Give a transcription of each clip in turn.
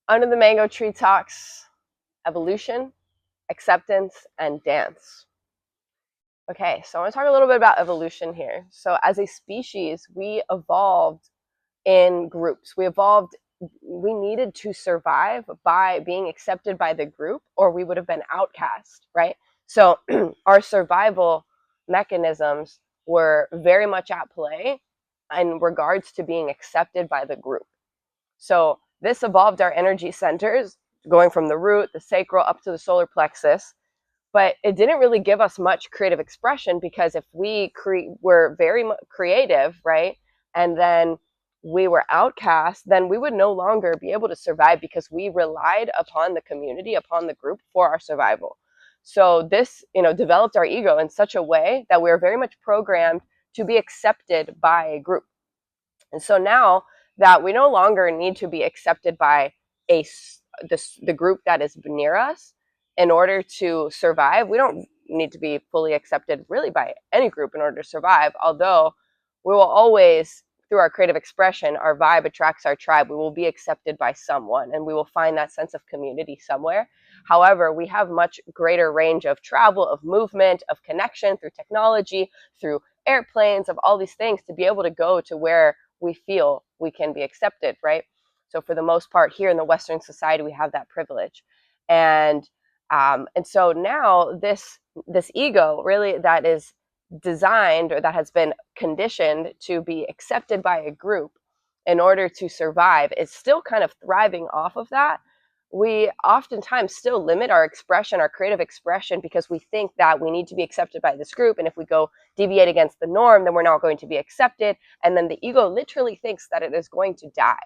Under the Mango Tree talks evolution, acceptance, and dance. Okay, so I want to talk a little bit about evolution here. So as a species, we evolved in groups. We needed to survive by being accepted by the group, or we would have been outcast, right? So our survival mechanisms were very much at play in regards to being accepted by the group. So this evolved our energy centers, going from the root, the sacral, up to the solar plexus. But it didn't really give us much creative expression, because if we were very creative, right, and then we were outcast, then we would no longer be able to survive, because we relied upon the community, upon the group for our survival. So this, developed our ego in such a way that we are very much programmed to be accepted by a group. And so now that we no longer need to be accepted by the group that is near us in order to survive, we don't need to be fully accepted really by any group in order to survive, although we will always, through our creative expression, our vibe attracts our tribe. We will be accepted by someone, and we will find that sense of community somewhere. However, we have much greater range of travel, of movement, of connection through technology, through airplanes, of all these things, to be able to go to where we feel we can be accepted, right? So for the most part, here in the Western society, we have that privilege. And so now this ego, really, that is designed, or that has been conditioned to be accepted by a group in order to survive, is still kind of thriving off of that. We oftentimes still limit our expression, our creative expression, because we think that we need to be accepted by this group, and if we go deviate against the norm, then we're not going to be accepted, and then the ego literally thinks that it is going to die.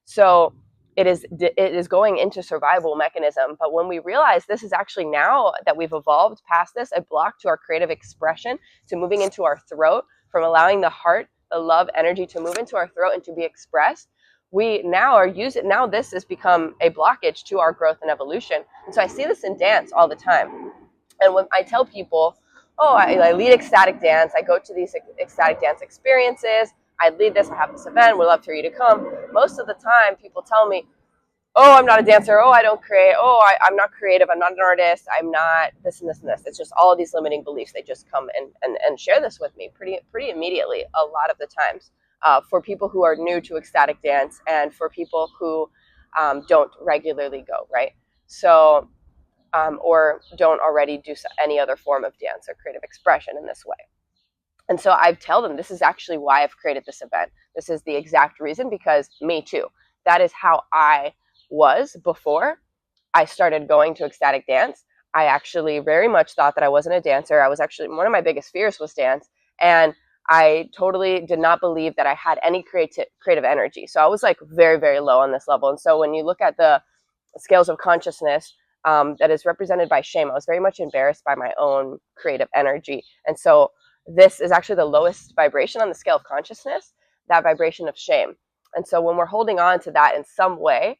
So it is going into survival mechanism. But when we realize this is actually, now that we've evolved past this, a block to our creative expression, to moving into our throat, from allowing the heart, the love energy, to move into our throat and to be expressed, we now are using, now this has become a blockage to our growth and evolution. And so I see this in dance all the time. And when I tell people, oh, I lead ecstatic dance, I go to these ecstatic dance experiences, I lead this, I have this event, we'd love for you to come. Most of the time, people tell me, oh, I'm not a dancer, oh, I don't create, oh, I'm not creative, I'm not an artist, I'm not this and this and this. It's just all of these limiting beliefs. They just come and share this with me pretty immediately, a lot of the times, for people who are new to ecstatic dance, and for people who don't regularly go, right? So, or don't already do any other form of dance or creative expression in this way. And so I tell them, this is actually why I've created this event. This is the exact reason, because me too. That is how I was before I started going to ecstatic dance. I actually very much thought that I wasn't a dancer. I was actually, one of my biggest fears was dance. And I totally did not believe that I had any creative energy. So I was like very, very low on this level. And so when you look at the scales of consciousness, that is represented by shame, I was very much embarrassed by my own creative energy. And so this is actually the lowest vibration on the scale of consciousness, that vibration of shame. And so when we're holding on to that in some way,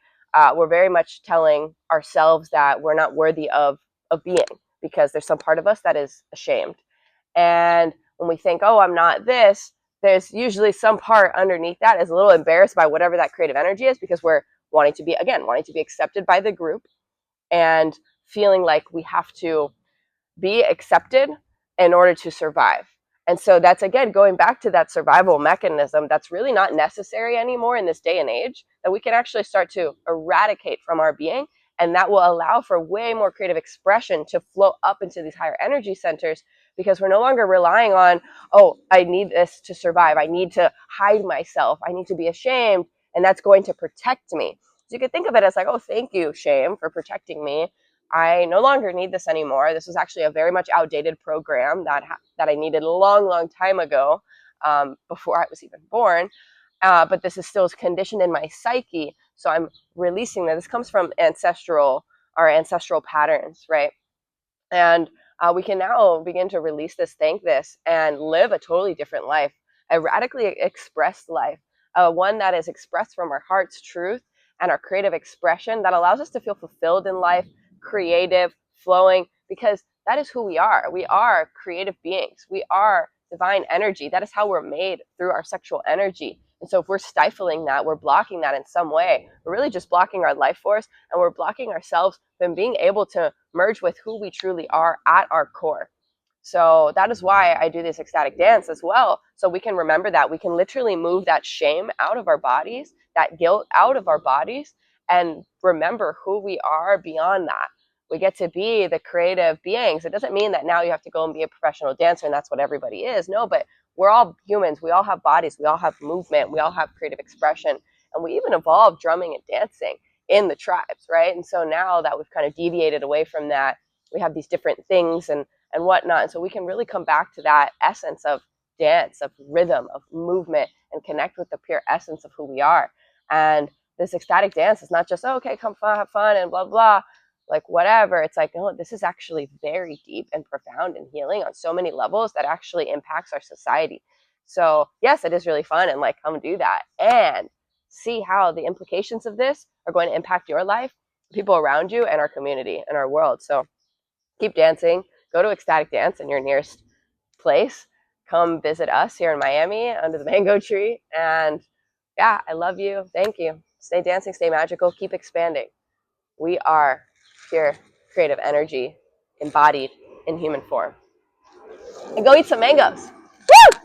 we're very much telling ourselves that we're not worthy of being, because there's some part of us that is ashamed. And when we think, oh, I'm not this, there's usually some part underneath that is a little embarrassed by whatever that creative energy is, because we're wanting to be accepted by the group, and feeling like we have to be accepted in order to survive. And so that's, again, going back to that survival mechanism that's really not necessary anymore in this day and age, that we can actually start to eradicate from our being. And that will allow for way more creative expression to flow up into these higher energy centers, because we're no longer relying on, oh, I need this to survive, I need to hide myself, I need to be ashamed, and that's going to protect me. So you could think of it as like, oh, thank you, shame, for protecting me. I no longer need this anymore. This was actually a very much outdated program that I needed a long, long time ago, before I was even born. But this is still conditioned in my psyche. So I'm releasing that. This comes from our ancestral patterns, right? And we can now begin to release this, thank this, and live a totally different life, a radically expressed life, one that is expressed from our heart's truth and our creative expression, that allows us to feel fulfilled in life, creative, flowing, because that is who we are. We are creative beings. We are divine energy. That is how we're made, through our sexual energy. And so if we're stifling that, we're blocking that in some way, we're really just blocking our life force, and we're blocking ourselves from being able to merge with who we truly are at our core. So that is why I do this ecstatic dance as well. So we can remember that we can literally move that shame out of our bodies, that guilt out of our bodies, and remember who we are beyond that. We get to be the creative beings. It doesn't mean that now you have to go and be a professional dancer and that's what everybody is. No, but we're all humans. We all have bodies. We all have movement. We all have creative expression. And we even evolved drumming and dancing in the tribes, right? And so now that we've kind of deviated away from that, we have these different things and whatnot. And so we can really come back to that essence of dance, of rhythm, of movement, and connect with the pure essence of who we are. And this ecstatic dance is not just, oh, okay, come fun, have fun, and blah, blah, like whatever. It's like, no, this is actually very deep and profound and healing on so many levels that actually impacts our society. So yes, it is really fun, and like, come do that and see how the implications of this are going to impact your life, people around you, and our community and our world. So keep dancing. Go to ecstatic dance in your nearest place. Come visit us here in Miami under the mango tree. And yeah, I love you. Thank you. Stay dancing, stay magical, keep expanding. We are pure creative energy embodied in human form. And go eat some mangoes. Woo!